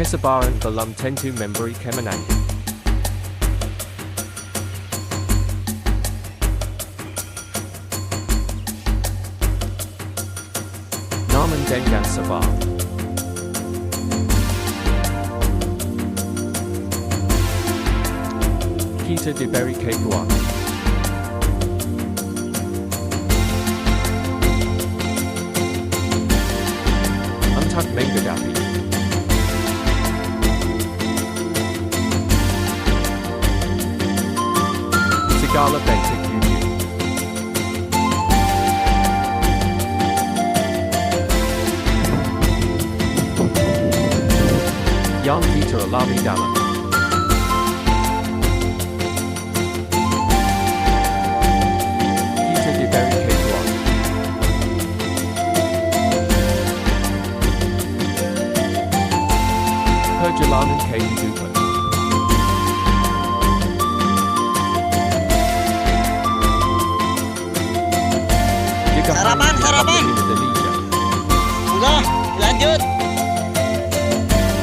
Kesabaran belum tentu memberi kemenangan. Namun dengan sabar, kita diberi kekuatan. Untuk menghadapi segala bentuk ujian. Yang kita alami dalam kita diberi kekuatan. Perjalanan kehidupan. Sarapan. Indonesia. Udah, lanjut.